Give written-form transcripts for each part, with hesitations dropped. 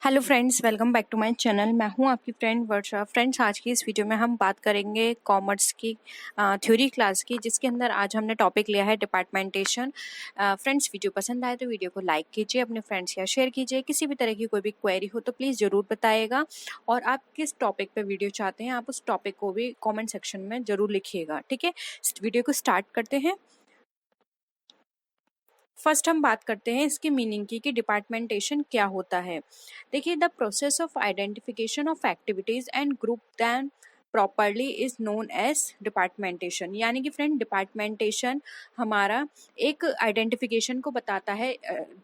Hello friends, welcome back to my channel. मैं हूं आपकी फ्रेंड वर्षा। फ्रेंड्स, आज की इस वीडियो में हम बात करेंगे कॉमर्स की थ्योरी क्लास की, जिसके अंदर आज हमने टॉपिक लिया है डिपार्टमेंटेशन। फ्रेंड्स, वीडियो पसंद आए तो वीडियो को लाइक कीजिए, अपने फ्रेंड्स या शेयर कीजिए। किसी भी तरह की कोई भी क्वेरी हो तो प्लीज़ ज़रूर बताइएगा, और आप किस टॉपिक पर वीडियो चाहते हैं आप उस टॉपिक को भी कॉमेंट सेक्शन में ज़रूर लिखिएगा। ठीक है, वीडियो को स्टार्ट करते हैं। फर्स्ट हम बात करते हैं इसकी मीनिंग की कि डिपार्टमेंटेशन क्या होता है। देखिए, the process of identification of activities and group then properly is known as departmentation. यानी कि फ्रेंड, डिपार्टमेंटेशन हमारा एक आइडेंटिफिकेशन को बताता है।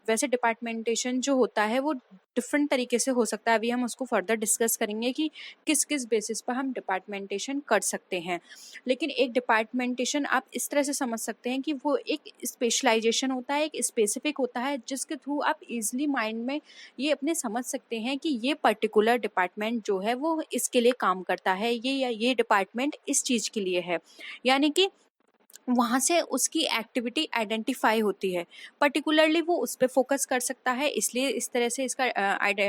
वैसे डिपार्टमेंटेशन जो होता है वो डिफरेंट तरीके से हो सकता है। अभी हम उसको फर्दर डिस्कस करेंगे कि किस किस बेसिस पर हम डिपार्टमेंटेशन कर सकते हैं। लेकिन एक डिपार्टमेंटेशन आप इस तरह से समझ सकते हैं कि वो एक स्पेशलाइजेशन होता है, एक स्पेसिफिक होता है, जिसके थ्रू आप इजीली माइंड में ये अपने समझ सकते हैं कि ये पर्टिकुलर डिपार्टमेंट जो है वो इसके लिए काम करता है, ये या ये डिपार्टमेंट इस चीज़ के लिए है। यानी कि वहाँ से उसकी एक्टिविटी आइडेंटिफाई होती है, पर्टिकुलरली वो उस पर फोकस कर सकता है। इसलिए इस तरह से इसका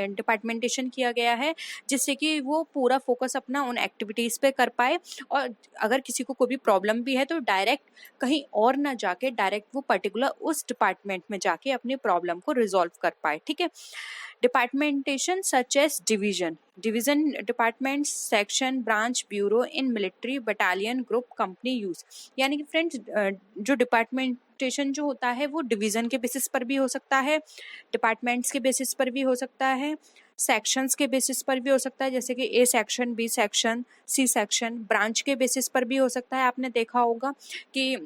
डिपार्टमेंटेशन किया गया है, जिससे कि वो पूरा फोकस अपना उन एक्टिविटीज़ पे कर पाए। और अगर किसी को कोई भी प्रॉब्लम भी है तो डायरेक्ट कहीं और ना जाके डायरेक्ट वो पर्टिकुलर उस डिपार्टमेंट में जाके अपनी प्रॉब्लम को रिजॉल्व कर पाए। ठीक है, departmentation such as division department, section, branch, bureau in military, battalion, group, company use. यानी कि फ्रेंड्स, जो डिपार्टमेंटेशन जो होता है वो डिवीजन के बेसिस पर भी हो सकता है, डिपार्टमेंट्स के बेसिस पर भी हो सकता है, सेक्शंस के बेसिस पर भी हो सकता है, जैसे कि A section, B section, C section. Branch के बेसिस पर भी हो सकता है। आपने देखा होगा कि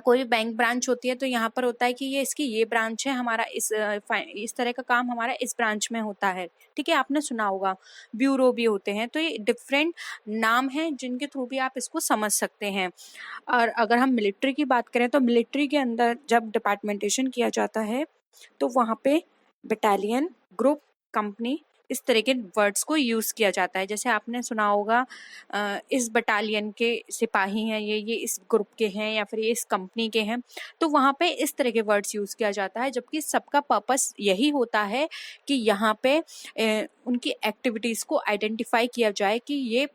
कोई बैंक ब्रांच होती है तो यहाँ पर होता है कि ये इसकी ये ब्रांच है, हमारा इस तरह का काम हमारा इस ब्रांच में होता है। ठीक है, आपने सुना होगा ब्यूरो भी होते हैं। तो ये डिफरेंट नाम हैं जिनके थ्रू भी आप इसको समझ सकते हैं। और अगर हम मिलिट्री की बात करें तो मिलिट्री के अंदर जब डिपार्टमेंटेशन किया जाता है तो वहाँ पे बटालियन, ग्रुप, कंपनी, इस तरह के वर्ड्स को यूज़ किया जाता है। जैसे आपने सुना होगा इस बटालियन के सिपाही हैं, ये इस ग्रुप के हैं, या फिर ये इस कंपनी के हैं। तो वहाँ पे इस तरह के वर्ड्स यूज़ किया जाता है, जबकि सबका पर्पस यही होता है कि यहाँ पे उनकी एक्टिविटीज़ को आइडेंटिफाई किया जाए कि ये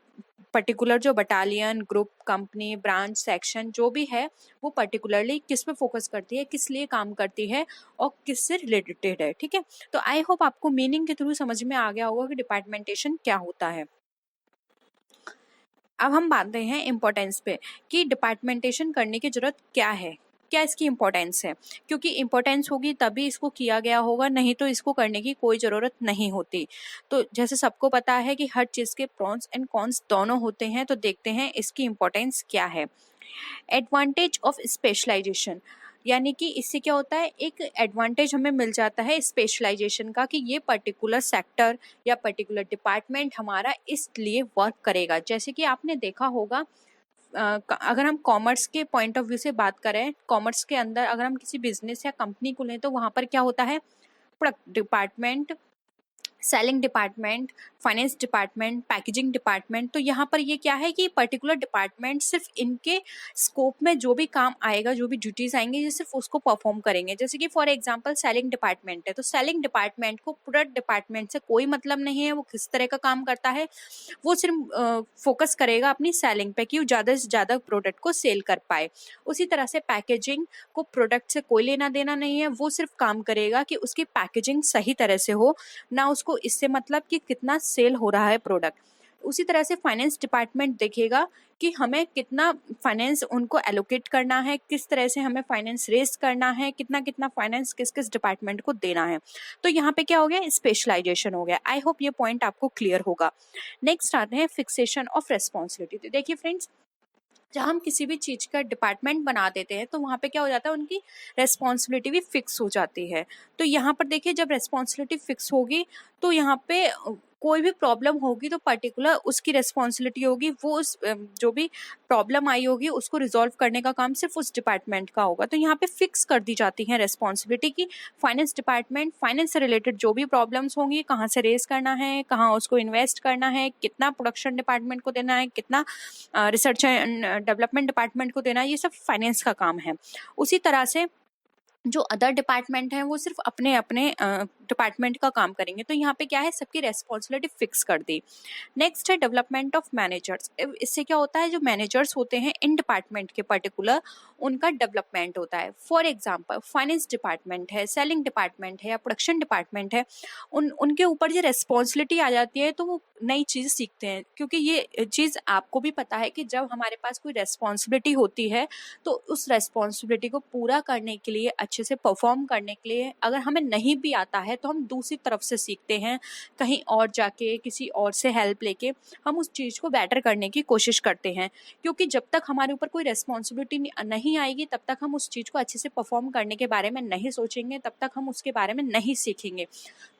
पर्टिकुलर जो battalion, group, company, branch, section जो भी है वो पर्टिकुलरली किस पे फोकस करती है, किस लिए काम करती है और किस से रिलेटेड है। ठीक है, तो आई होप आपको मीनिंग के थ्रू समझ में आ गया होगा कि डिपार्टमेंटेशन क्या होता है। अब हम बात करते हैं इम्पोर्टेंस पे कि डिपार्टमेंटेशन करने की ज़रूरत क्या है, क्या इसकी इम्पोर्टेंस है। क्योंकि इम्पोर्टेंस होगी तभी इसको किया गया होगा, नहीं तो इसको करने की कोई ज़रूरत नहीं होती। तो जैसे सबको पता है कि हर चीज़ के प्रॉन्स एंड कॉन्स दोनों होते हैं, तो देखते हैं इसकी इम्पोर्टेंस क्या है। एडवांटेज ऑफ स्पेशलाइजेशन, यानी कि इससे क्या होता है, एक एडवांटेज हमें मिल जाता है स्पेशलाइजेशन का, कि ये पर्टिकुलर सेक्टर या पर्टिकुलर डिपार्टमेंट हमारा इसलिए वर्क करेगा। जैसे कि आपने देखा होगा, अगर हम कॉमर्स के पॉइंट ऑफ व्यू से बात करें, कॉमर्स के अंदर अगर हम किसी बिजनेस या कंपनी को लें तो वहाँ पर क्या होता है, product department, selling department, finance department, packaging department. तो यहाँ पर ये क्या है कि पर्टिकुलर डिपार्टमेंट सिर्फ इनके स्कोप में जो भी काम आएगा, जो भी ड्यूटीज आएंगे, ये सिर्फ उसको परफॉर्म करेंगे। जैसे कि फॉर एग्जांपल सेलिंग डिपार्टमेंट है, तो सेलिंग डिपार्टमेंट को प्रोडक्ट डिपार्टमेंट से कोई मतलब नहीं है, वो किस तरह का काम करता है, वो सिर्फ फोकस करेगा अपनी सेलिंग पे कि वो ज़्यादा से ज़्यादा प्रोडक्ट को सेल कर पाए। उसी तरह से पैकेजिंग को प्रोडक्ट से कोई लेना देना नहीं है, वो सिर्फ काम करेगा कि उसकी पैकेजिंग सही तरह से हो, ना उसको इससे मतलब कि कितना सेल हो रहा है प्रोडक्ट। उसी तरह से फाइनेंस डिपार्टमेंट देखेगा कि हमें कितना फाइनेंस उनको एलोकेट करना है, किस तरह से हमें फाइनेंस रेज करना है, कितना कितना फाइनेंस किस किस डिपार्टमेंट को देना है। तो यहाँ पे क्या हो गया, स्पेशलाइजेशन हो गया। आई होप ये पॉइंट आपको क्लियर होगा। नेक्स्ट आते हैं फिक्सेशन ऑफ रेस्पॉन्सिबिलिटी। तो देखिए फ्रेंड्स, जब हम किसी भी चीज़ का डिपार्टमेंट बना देते हैं तो वहाँ पे क्या हो जाता है, उनकी रेस्पॉन्सिबिलिटी भी फिक्स हो जाती है। तो यहाँ पर देखिए, जब रेस्पॉन्सिबिलिटी फिक्स होगी तो यहाँ पे कोई भी प्रॉब्लम होगी तो पर्टिकुलर उसकी रेस्पॉन्सिबिलिटी होगी, वो उस जो भी प्रॉब्लम आई होगी उसको रिजॉल्व करने का काम सिर्फ उस डिपार्टमेंट का होगा। तो यहाँ पे फिक्स कर दी जाती है रेस्पॉन्सिबिलिटी की फाइनेंस डिपार्टमेंट फाइनेंस से रिलेटेड जो भी प्रॉब्लम्स होंगी, कहाँ से रेज करना है, कहाँ उसको इन्वेस्ट करना है, कितना प्रोडक्शन डिपार्टमेंट को देना है, कितना रिसर्च एंड डेवलपमेंट डिपार्टमेंट को देना है, ये सब फाइनेंस का काम है। उसी तरह से जो अदर डिपार्टमेंट हैं वो सिर्फ अपने अपने डिपार्टमेंट का काम करेंगे। तो यहाँ पे क्या है, सबकी रेस्पॉन्सिबिलिटी फिक्स कर दी। नेक्स्ट है डेवलपमेंट ऑफ मैनेजर्स। इससे क्या होता है, जो मैनेजर्स होते हैं इन डिपार्टमेंट के पर्टिकुलर, उनका डेवलपमेंट होता है। फॉर एग्जांपल फाइनेंस डिपार्टमेंट है, सेलिंग डिपार्टमेंट है या प्रोडक्शन डिपार्टमेंट है, उनके ऊपर ये रेस्पॉन्सिबिलिटी आ जाती है तो वो नई चीज़ सीखते हैं। क्योंकि ये चीज़ आपको भी पता है कि जब हमारे पास कोई रेस्पॉन्सिबिलिटी होती है तो उस रेस्पॉन्सिबिलिटी को पूरा करने के लिए, अच्छे से परफॉर्म करने के लिए, अगर हमें नहीं भी आता है तो हम दूसरी तरफ से सीखते हैं, कहीं और जाके किसी और से हेल्प लेके हम उस चीज़ को बेटर करने की कोशिश करते हैं। क्योंकि जब तक हमारे ऊपर कोई रेस्पॉन्सिबिलिटी नहीं आएगी तब तक हम उस चीज़ को अच्छे से परफॉर्म करने के बारे में नहीं सोचेंगे, तब तक हम उसके बारे में नहीं सीखेंगे।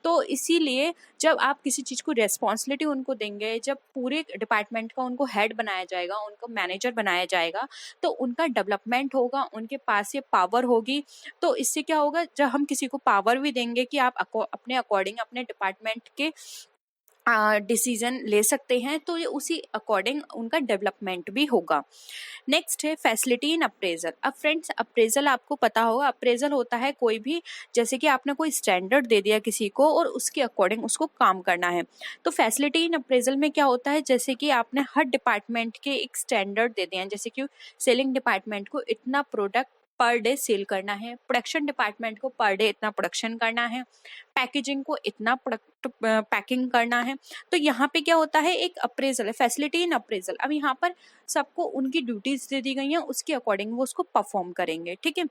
तो इसीलिए जब आप किसी चीज़ को रिस्पॉन्सिबिलिटी उनको देंगे, जब पूरे डिपार्टमेंट का उनको हेड बनाया जाएगा, उनको मैनेजर बनाया जाएगा, तो उनका डेवलपमेंट होगा, उनके पास ये पावर होगी। तो इससे क्या होगा, जब हम किसी को पावर भी देंगे कि आप अपने अकॉर्डिंग अपने डिपार्टमेंट के डिसीजन ले सकते हैं, तो ये उसी अकॉर्डिंग उनका डेवलपमेंट भी होगा। नेक्स्ट है फैसिलिटी इन अप्रेजल। अब फ्रेंड्स, अप्रेजल आपको पता होगा, अप्रेजल होता है कोई भी, जैसे कि आपने कोई स्टैंडर्ड दे दिया किसी को और उसके अकॉर्डिंग उसको काम करना है। तो फैसिलिटी इन अप्रेजल में क्या होता है, जैसे कि आपने हर डिपार्टमेंट के एक स्टैंडर्ड दे दिए हैं, जैसे कि सेलिंग डिपार्टमेंट को इतना प्रोडक्ट पर डे सेल करना है, प्रोडक्शन डिपार्टमेंट को पर डे इतना प्रोडक्शन करना है, पैकेजिंग को इतना प्रोडक्ट पैकिंग करना है। तो यहाँ पे क्या होता है, एक अप्रेजल है, फैसिलिटी इन अप्रेजल। अब यहाँ पर सबको उनकी ड्यूटीज दे दी गई हैं, उसके अकॉर्डिंग वो उसको परफॉर्म करेंगे, ठीक है।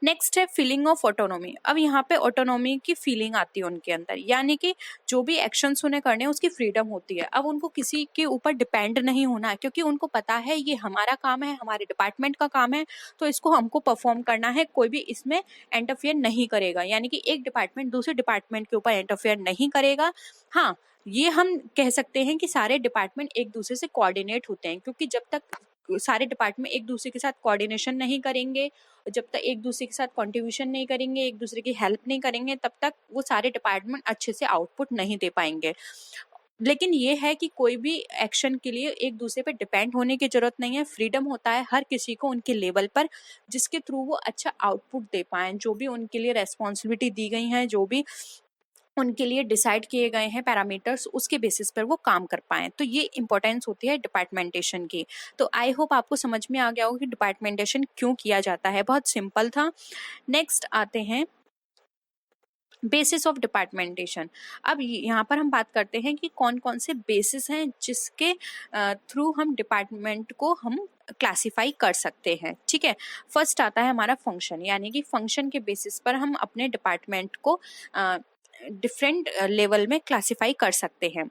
नेक्स्ट है फीलिंग ऑफ ऑटोनॉमी। अब यहाँ पे ऑटोनॉमी की फीलिंग आती है उनके अंदर, यानी कि जो भी एक्शंस उन्हें करने हैं उसकी फ्रीडम होती है। अब उनको किसी के ऊपर डिपेंड नहीं होना है, क्योंकि उनको पता है ये हमारा काम है, हमारे डिपार्टमेंट का काम है, तो इसको हमको परफॉर्म करना है, कोई भी इसमें इंटरफेयर नहीं करेगा। यानी कि एक डिपार्टमेंट दूसरे डिपार्टमेंट के ऊपर इंटरफेयर नहीं करेगा। हाँ, ये हम कह सकते हैं कि सारे डिपार्टमेंट एक दूसरे से कोऑर्डिनेट होते हैं, क्योंकि जब तक सारे डिपार्टमेंट एक दूसरे के साथ कोऑर्डिनेशन नहीं करेंगे, जब तक एक दूसरे के साथ कंट्रीब्यूशन नहीं करेंगे, एक दूसरे की हेल्प नहीं करेंगे, तब तक वो सारे डिपार्टमेंट अच्छे से आउटपुट नहीं दे पाएंगे। लेकिन ये है कि कोई भी एक्शन के लिए एक दूसरे पे डिपेंड होने की जरूरत नहीं है, फ्रीडम होता है हर किसी को उनके लेवल पर, जिसके थ्रू वो अच्छा आउटपुट दे पाएं। जो भी उनके लिए रेस्पॉन्सिबिलिटी दी गई है, जो भी उनके लिए डिसाइड किए गए हैं पैरामीटर्स, उसके बेसिस पर वो काम कर पाएं। तो ये इंपॉर्टेंस होती है डिपार्टमेंटेशन की। तो आई होप आपको समझ में आ गया हो कि डिपार्टमेंटेशन क्यों किया जाता है, बहुत सिंपल था। नेक्स्ट आते हैं बेसिस ऑफ डिपार्टमेंटेशन। अब यहाँ पर हम बात करते हैं कि कौन कौन से बेसिस हैं जिसके थ्रू हम डिपार्टमेंट को हम क्लासिफाई कर सकते हैं, ठीक है। फर्स्ट आता है हमारा फंक्शन, यानी कि फंक्शन के बेसिस पर हम अपने डिपार्टमेंट को डिफरेंट लेवल में क्लासिफाई कर सकते हैं।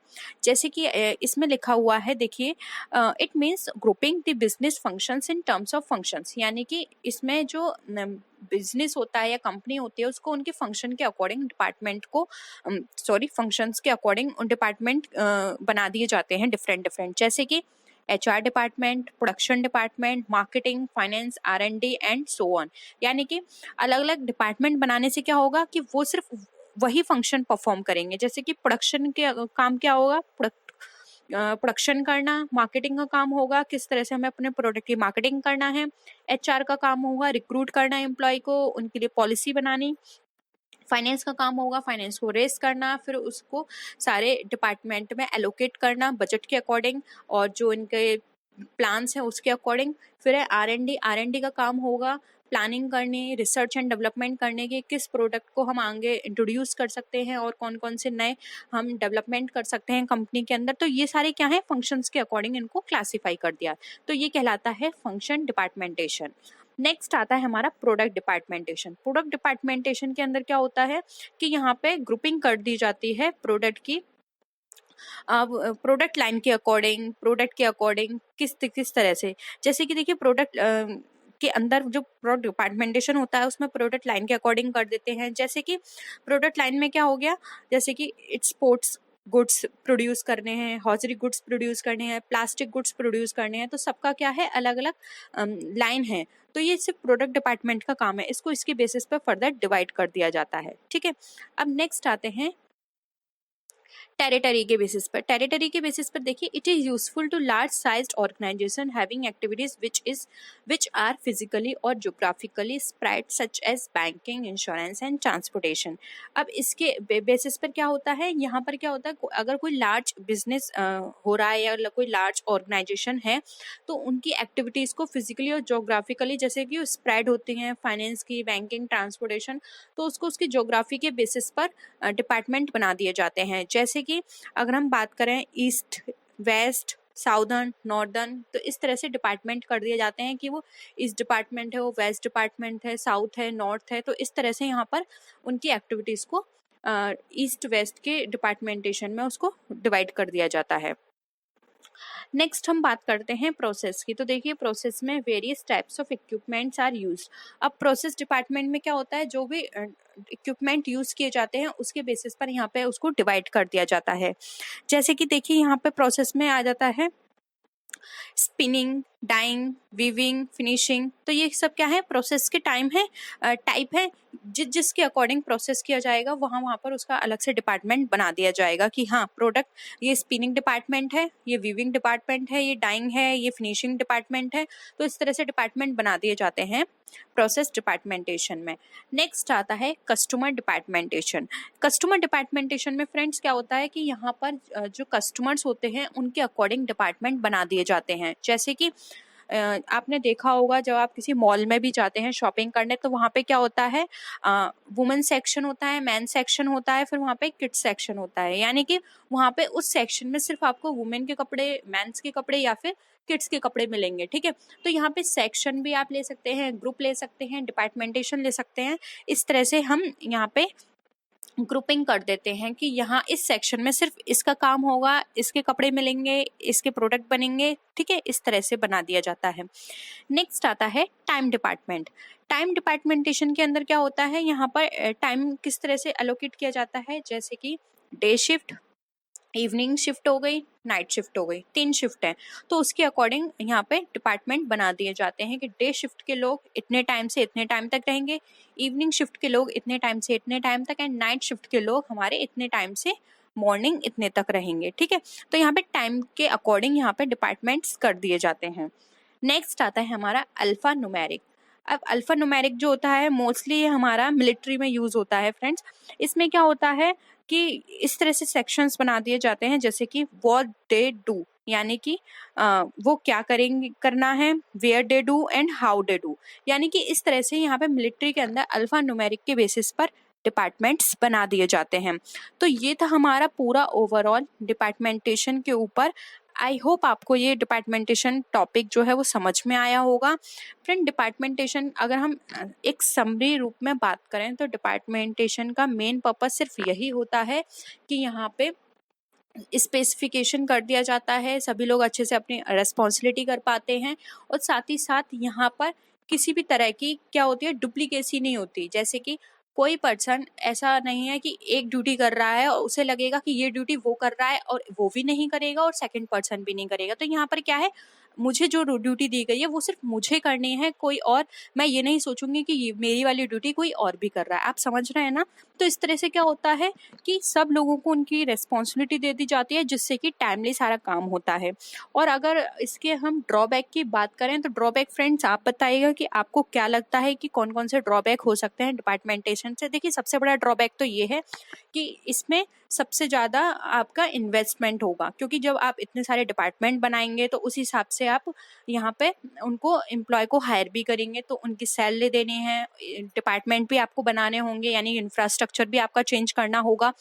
जैसे कि इसमें लिखा हुआ है, देखिए, it means grouping the business functions in terms of functions. यानी कि इसमें जो बिजनेस होता है या कंपनी होती है उसको उनके फंक्शन के अकॉर्डिंग डिपार्टमेंट को फंक्शंस के अकॉर्डिंग डिपार्टमेंट बना दिए जाते हैं डिफरेंट डिफरेंट। जैसे कि HR department, production department, marketing, finance, R&D and so on. यानी कि अलग अलग डिपार्टमेंट बनाने से क्या होगा कि वो सिर्फ वही फंक्शन परफॉर्म करेंगे। जैसे कि प्रोडक्शन के काम क्या होगा, प्रोडक्शन करना, मार्केटिंग का काम होगा किस तरह से हमें अपने प्रोडक्ट की मार्केटिंग करना है, HR का काम होगा रिक्रूट करना एम्प्लॉय को, उनके लिए पॉलिसी बनानी, फाइनेंस का काम होगा फाइनेंस को रेस करना, फिर उसको सारे डिपार्टमेंट में एलोकेट करना बजट के अकॉर्डिंग और जो इनके प्लान्स हैं उसके अकॉर्डिंग। फिर है R&D का काम होगा प्लानिंग करनी, रिसर्च एंड डेवलपमेंट करने की, किस प्रोडक्ट को हम आगे इंट्रोड्यूस कर सकते हैं और कौन कौन से नए हम डेवलपमेंट कर सकते हैं कंपनी के अंदर। तो ये सारे क्या है, फंक्शंस के अकॉर्डिंग इनको क्लासीफाई कर दिया। तो ये कहलाता है फंक्शन डिपार्टमेंटेशन। नेक्स्ट आता है हमारा प्रोडक्ट डिपार्टमेंटेशन। प्रोडक्ट डिपार्टमेंटेशन के अंदर क्या होता है कि यहाँ पे ग्रुपिंग कर दी जाती है प्रोडक्ट की, अब प्रोडक्ट लाइन के अकॉर्डिंग, प्रोडक्ट के अकॉर्डिंग किस किस तरह से। जैसे कि देखिए प्रोडक्ट के अंदर जो प्रोडक्ट डिपार्टमेंटेशन होता है उसमें प्रोडक्ट लाइन के अकॉर्डिंग कर देते हैं। जैसे कि प्रोडक्ट लाइन में क्या हो गया, जैसे कि स्पोर्ट्स गुड्स प्रोड्यूस करने हैं, हॉजरी गुड्स प्रोड्यूस करने हैं, प्लास्टिक गुड्स प्रोड्यूस करने हैं, तो सबका क्या है, अलग अलग लाइन है। तो ये सिर्फ प्रोडक्ट डिपार्टमेंट का काम है, इसको इसके बेसिस पर फर्दर डिवाइड कर दिया जाता है, ठीक है। अब नेक्स्ट आते हैं टेरिटरी के बेसिस पर देखिए, it is useful to large sized organisation having activities which are physically और geographically spread such as banking, insurance and transportation. अब इसके बेसिस पर क्या होता है, यहाँ पर क्या होता है, अगर कोई लार्ज बिजनेस हो रहा है या कोई लार्ज ऑर्गेनाइजेशन है, तो उनकी एक्टिविटीज़ को फिजिकली और ज्योग्राफिकली जैसे कि स्प्रेड होती हैं, फाइनेंस की, बैंकिंग, ट्रांसपोर्टेशन, तो उसको उसकी ज्योग्राफी के बेसिस पर डिपार्टमेंट बना दिए जाते हैं। जैसे कि अगर हम बात करें ईस्ट, वेस्ट, साउदर्न, नॉर्दर्न, तो इस तरह से डिपार्टमेंट कर दिए जाते हैं कि वो ईस्ट डिपार्टमेंट है, वो वेस्ट डिपार्टमेंट है, साउथ है, नॉर्थ है, तो इस तरह से यहाँ पर उनकी एक्टिविटीज़ को ईस्ट वेस्ट के डिपार्टमेंटेशन में उसको डिवाइड कर दिया जाता है। नेक्स्ट हम बात करते हैं प्रोसेस की। तो देखिए, प्रोसेस में various types of equipments are used. अब प्रोसेस डिपार्टमेंट में क्या होता है, जो भी इक्विपमेंट यूज किए जाते हैं उसके बेसिस पर यहाँ पे उसको डिवाइड कर दिया जाता है। जैसे कि देखिए, यहाँ पे प्रोसेस में आ जाता है स्पिनिंग, डाइंग, वीविंग, फिनिशिंग, तो ये सब क्या है, प्रोसेस के टाइम है, टाइप है, जिसके अकॉर्डिंग प्रोसेस किया जाएगा वहाँ पर उसका अलग से डिपार्टमेंट बना दिया जाएगा कि हाँ, प्रोडक्ट ये स्पिनिंग डिपार्टमेंट है, ये वीविंग डिपार्टमेंट है, ये डाइंग है, ये फिनिशिंग डिपार्टमेंट है, तो इस तरह से डिपार्टमेंट बना दिए जाते हैं प्रोसेस डिपार्टमेंटेशन में। नेक्स्ट आता है कस्टमर डिपार्टमेंटेशन। कस्टमर डिपार्टमेंटेशन में फ्रेंड्स क्या होता है कि यहाँ पर जो कस्टमर्स होते हैं उनके अकॉर्डिंग डिपार्टमेंट बना दिए जाते हैं। जैसे कि आपने देखा होगा, जब आप किसी मॉल में भी जाते हैं शॉपिंग करने, तो वहाँ पे क्या होता है, वुमेन सेक्शन होता है, मैन सेक्शन होता है, फिर वहाँ पे किड्स सेक्शन होता है। यानी कि वहाँ पे उस सेक्शन में सिर्फ आपको वुमेन के कपड़े, मैंस के कपड़े या फिर किड्स के कपड़े मिलेंगे, ठीक है। तो यहाँ पे सेक्शन भी आप ले सकते हैं, ग्रुप ले सकते हैं, डिपार्टमेंटेशन ले सकते हैं। इस तरह से हम यहाँ पे ग्रुपिंग कर देते हैं कि यहाँ इस सेक्शन में सिर्फ इसका काम होगा, इसके कपड़े मिलेंगे, इसके प्रोडक्ट बनेंगे, ठीक है, इस तरह से बना दिया जाता है। नेक्स्ट आता है टाइम डिपार्टमेंट। टाइम डिपार्टमेंटेशन के अंदर क्या होता है, यहाँ पर टाइम किस तरह से एलोकेट किया जाता है, जैसे कि डे शिफ्ट, इवनिंग शिफ्ट हो गई, नाइट शिफ्ट हो गई, 3 शिफ्ट है, तो उसके अकॉर्डिंग यहाँ पे डिपार्टमेंट बना दिए जाते हैं कि डे शिफ्ट के लोग इतने टाइम से इतने टाइम तक रहेंगे, इवनिंग शिफ्ट के लोग इतने टाइम से इतने टाइम तक, एंड नाइट शिफ्ट के लोग हमारे इतने टाइम से मॉर्निंग इतने तक रहेंगे, ठीक है। तो यहाँ पे टाइम के अकॉर्डिंग यहाँ पे डिपार्टमेंट्स कर दिए जाते हैं। नेक्स्ट आता है हमारा अल्फा न्यूमेरिक। अब अल्फा न्यूमेरिक जो होता है मोस्टली हमारा मिलिट्री में यूज होता है फ्रेंड्स। इसमें क्या होता है कि इस तरह से सेक्शंस बना दिए जाते हैं, जैसे कि व्हाट दे डू, यानी कि वो क्या करेंगे, करना है, where they do and how they do, यानी कि इस तरह से यहाँ पे मिलिट्री के अंदर अल्फा न्यूमेरिक के बेसिस पर डिपार्टमेंट्स बना दिए जाते हैं। तो ये था हमारा पूरा ओवरऑल डिपार्टमेंटेशन के ऊपर। आई होप आपको ये डिपार्टमेंटेशन टॉपिक जो है वो समझ में आया होगा। फ्रेंड, डिपार्टमेंटेशन अगर हम एक समरी रूप में बात करें तो डिपार्टमेंटेशन का मेन पर्पस सिर्फ यही होता है कि यहाँ पे स्पेसिफिकेशन कर दिया जाता है, सभी लोग अच्छे से अपनी रिस्पॉन्सिबिलिटी कर पाते हैं, और साथ ही साथ यहाँ पर किसी भी तरह की क्या होती है, डुप्लीकेसी नहीं होती। जैसे कि कोई पर्सन ऐसा नहीं है कि एक ड्यूटी कर रहा है और उसे लगेगा कि ये ड्यूटी वो कर रहा है और वो भी नहीं करेगा और सेकंड पर्सन भी नहीं करेगा। तो यहाँ पर क्या है, मुझे जो ड्यूटी दी गई है वो सिर्फ मुझे करनी है, कोई और, मैं ये नहीं सोचूंगी कि ये मेरी वाली ड्यूटी कोई और भी कर रहा है। आप समझ रहे हैं ना। तो इस तरह से क्या होता है कि सब लोगों को उनकी रेस्पॉन्सिबिलिटी दे दी जाती है, जिससे कि टाइमली सारा काम होता है। और अगर इसके हम ड्रॉबैक की बात करें तो ड्रॉबैक फ्रेंड्स आप बताइएगा कि आपको क्या लगता है कि कौन कौन से ड्रॉबैक हो सकते हैं डिपार्टमेंटेशन से। देखिए, सबसे बड़ा ड्रॉबैक तो ये है कि इसमें सबसे ज़्यादा आपका इन्वेस्टमेंट होगा, क्योंकि जब आप इतने सारे डिपार्टमेंट बनाएंगे तो उस हिसाब से आप यहाँ पे उनको एम्प्लॉय को हायर भी करेंगे, तो उनकी सैलरी देनी है, डिपार्टमेंट भी आपको बनाने होंगे, यानी इंफ्रास्ट्रक्चर भी आपका चेंज करना होगा,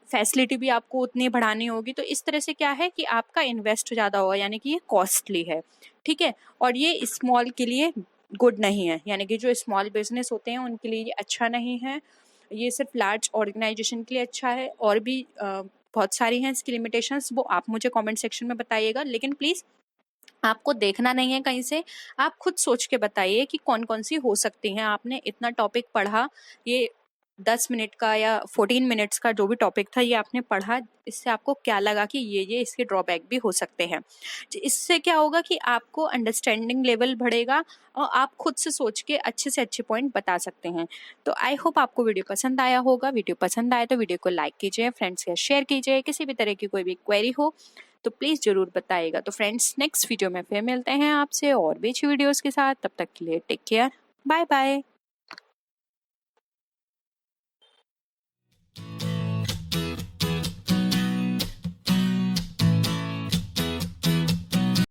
फैसिलिटी भी आपको उतनी बढ़ानी होगी। तो इस तरह से क्या है कि आपका इन्वेस्ट ज़्यादा होगा, यानी कि ये कॉस्टली है, ठीक है। और ये स्मॉल के लिए गुड नहीं है, यानी कि जो स्मॉल बिजनेस होते हैं उनके लिए ये अच्छा नहीं है, ये सिर्फ लार्ज ऑर्गेनाइजेशन के लिए अच्छा है। और भी बहुत सारी हैं इसकी लिमिटेशंस, वो आप मुझे कमेंट सेक्शन में बताइएगा। लेकिन प्लीज़ आपको देखना नहीं है कहीं से, आप खुद सोच के बताइए कि कौन कौन सी हो सकती हैं। आपने इतना टॉपिक पढ़ा, ये 10 मिनट का या 14 मिनट्स का जो भी टॉपिक था ये आपने पढ़ा, इससे आपको क्या लगा कि ये इसके ड्रॉबैक भी हो सकते हैं। इससे क्या होगा कि आपको अंडरस्टैंडिंग लेवल बढ़ेगा और आप खुद से सोच के अच्छे से अच्छे पॉइंट बता सकते हैं। तो आई होप आपको वीडियो पसंद आया होगा। वीडियो पसंद आए तो वीडियो को लाइक कीजिए, फ्रेंड्स के साथ शेयर कीजिए। किसी भी तरह की कोई भी क्वेरी हो तो प्लीज़ ज़रूर बताइएगा। तो फ्रेंड्स, नेक्स्ट वीडियो में फिर मिलते हैं आपसे और भी अच्छी वीडियोज़ के साथ। तब तक के लिए टेक केयर, बाय बाय।